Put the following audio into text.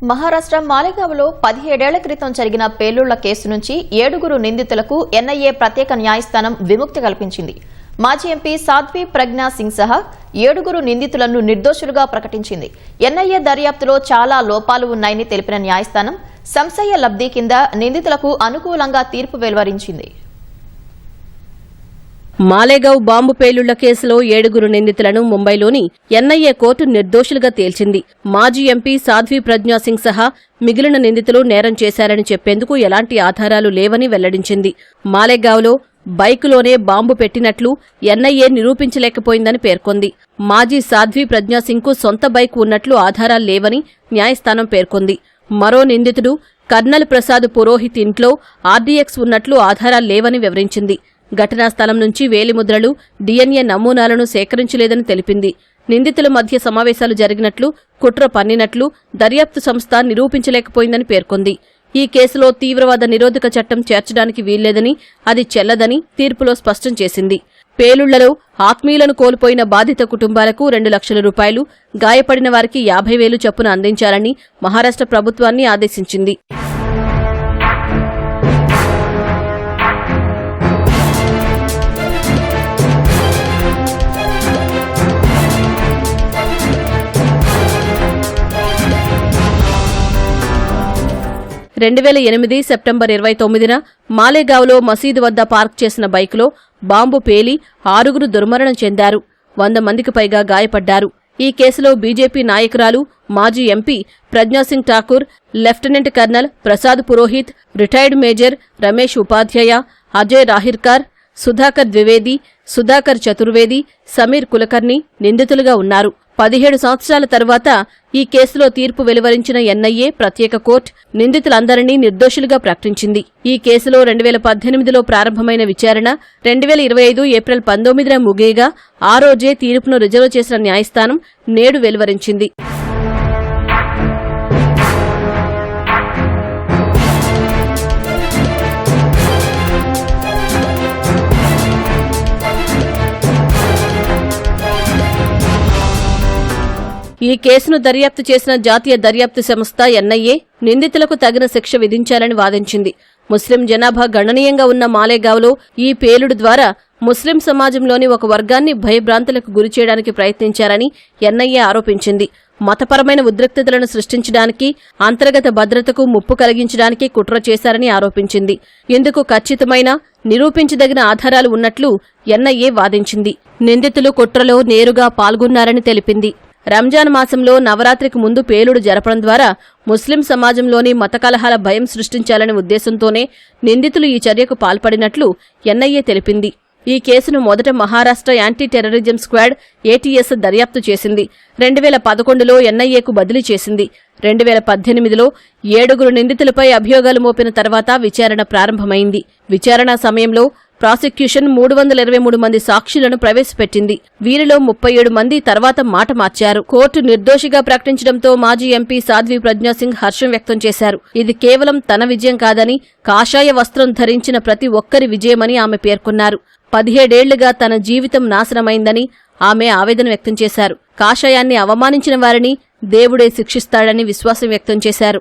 మహారాష్ట్ర మాలేగావ్లో 17 ఏళ్ల క్రితం జరిగిన పేలుళ్ల కేసు నుంచి 7 నిందితులకు ఎన్ఐఏ ప్రత్యేక న్యాయస్థానం విముక్తి కల్పించింది. మాజీ ఎంపీ సాధ్వి ప్రజ్ఞా సింగ్ సహా 7 నిందితులను నిర్దోషులుగా ప్రకటించింది. ఎన్ఐఏ దర్యాప్తులో చాలా లోపాలు ఉన్నాయని తెలిపిన న్యాయస్థానం సంశయ లబ్ధి కింద నిందితులకు అనుకూలంగా తీర్పు వెలువరించింది. మాలేగావ్ బాంబు పేలుళ్ల కేసులో 7 నిందితులను ముంబైలోని ఎన్ఐఏ కోర్టు నిర్దోషులుగా తేల్చింది. మాజీ ఎంపీ సాధ్వి ప్రజ్ఞా సింగ్ సహా మిగిలిన నిందితులు నేరం చేశారని చెప్పేందుకు ఎలాంటి ఆధారాలు లేవని వెల్లడించింది. మాలేగావ్లో బైకులోనే బాంబు పెట్టినట్లు ఎన్ఐఏ నిరూపించలేకపోయిందని పేర్కొంది. మాజీ సాధ్వి ప్రజ్ఞా సింగ్కు సొంత బైక్ ఉన్నట్లు ఆధారాలు లేవని న్యాయస్థానం పేర్కొంది. మరో నిందితుడు కర్నల్ ప్రసాద్ పురోహిత్ ఇంట్లో ఆర్డీఎక్స్ ఉన్నట్లు ఆధారాలు లేవని వివరించింది. ఘటనా స్థలం నుంచి వేలిముద్రలు, డీఎన్ఏ నమూనాలను సేకరించలేదని తెలిపింది. నిందితుల మధ్య సమావేశాలు జరిగినట్లు, కుట్ర పన్నినట్లు దర్యాప్తు సంస్థ నిరూపించలేకపోయిందని పేర్కొంది. ఈ కేసులో తీవ్రవాద నిరోధక చట్టం చేర్చడానికి వీల్లేదని, అది చెల్లదని తీర్పులో స్పష్టం చేసింది. పేలుళ్లలో ఆత్మీయులను కోల్పోయిన బాధిత కుటుంబాలకు 2 లక్షల రూపాయలు, గాయపడిన వారికి 50,000 చొప్పున అందించాలని మహారాష్ట్ర ప్రభుత్వాన్ని ఆదేశించింది. సెప్టెంబర్ 29న మాలేగావ్లో మసీదు వద్ద పార్క్ చేసిన బైకులో బాంబు పేలి 6 దుర్మరణం చెందారు. 100 మందికి పైగా గాయపడ్డారు. ఈ కేసులో బీజేపీ నాయకురాలు, మాజీ MP Pragya Singh Thakur, lieutenant colonel Prasad Purohit, retired major Ramesh ఉపాధ్యాయ, అజయ్ రాహిర్కర్, సుధాకర్ ద్వివేది, సుధాకర్ చతుర్వేది, సమీర్ కులకర్ణి నిందితులుగా ఉన్నారు. 17 సంవత్సరాల తర్వాత ఈ కేసులో తీర్పు వెలువరించిన ఎన్ఐఏ ప్రత్యేక కోర్టు నిందితులందరినీ నిర్దోషులుగా ప్రకటించింది. ఈ కేసులో 2018లో ప్రారంభమైన విచారణ 2025 ఏప్రిల్ 19న ముగియగా ఆ రోజే తీర్పును రిజర్వ్ చేసిన న్యాయస్థానం నేడు వెలువరించింది. ఈ కేసును దర్యాప్తు చేసిన జాతీయ దర్యాప్తు సంస్థ ఎన్ఐఏ నిందితులకు తగిన శిక్ష విధించాలని వాదించింది. ముస్లిం జనాభా గణనీయంగా ఉన్న మాలేగావ్లో ఈ పేలుడు ద్వారా ముస్లిం సమాజంలోని ఒక వర్గాన్ని భయభ్రాంతులకు గురిచేయడానికి ప్రయత్నించారని ఎన్ఐఏ ఆరోపించింది. మతపరమైన ఉద్రిక్తతలను సృష్టించడానికి, అంతర్గత భద్రతకు ముప్పు కలిగించడానికి కుట్ర చేశారని ఆరోపించింది. ఇందుకు ఖచ్చితమైన, నిరూపించదగిన ఆధారాలు ఉన్నట్లు ఎన్ఐఏ వాదించింది. నిందితులు కుట్రలో నేరుగా పాల్గొన్నారని తెలిపింది. రంజాన్ మాసంలో నవరాత్రికి ముందు పేలుడు జరపడం ద్వారా ముస్లిం సమాజంలోని మత కలహాల భయం సృష్టించాలనే ఉద్దేశంతోనే నిందితులు ఈ చర్యకు పాల్పడినట్లు ఎన్ఐఏ తెలిపింది. ఈ కేసును మొదట Maharashtra anti terrorism squad ATS దర్యాప్తు చేసింది. 2011లో ఎన్ఐఏకు బదిలీ చేసింది. 2018లో 7 నిందితులపై అభియోగాలు మోపిన తర్వాత విచారణ ప్రారంభమైంది. విచారణ సమయంలో ప్రాసిక్యూషన్ 323 మంది సాక్షులను ప్రవేశపెట్టింది. వీరిలో 37 మంది తర్వాత మాట మార్చారు. కోర్టు నిర్దోషిగా ప్రకటించడంతో మాజీ ఎంపీ సాధ్వి ప్రజ్ఞా సింగ్ హర్షం వ్యక్తం చేశారు. ఇది కేవలం తన విజయం కాదని, కాషాయ వస్త్రం ధరించిన ప్రతి ఒక్కరి విజయమని ఆమె పేర్కొన్నారు. 17 ఏళ్లుగా తన జీవితం నాశనమైందని ఆమె ఆవేదన వ్యక్తం చేశారు. కాషాయాన్ని అవమానించిన వారిని దేవుడే శిక్షిస్తాడని విశ్వాసం వ్యక్తం చేశారు.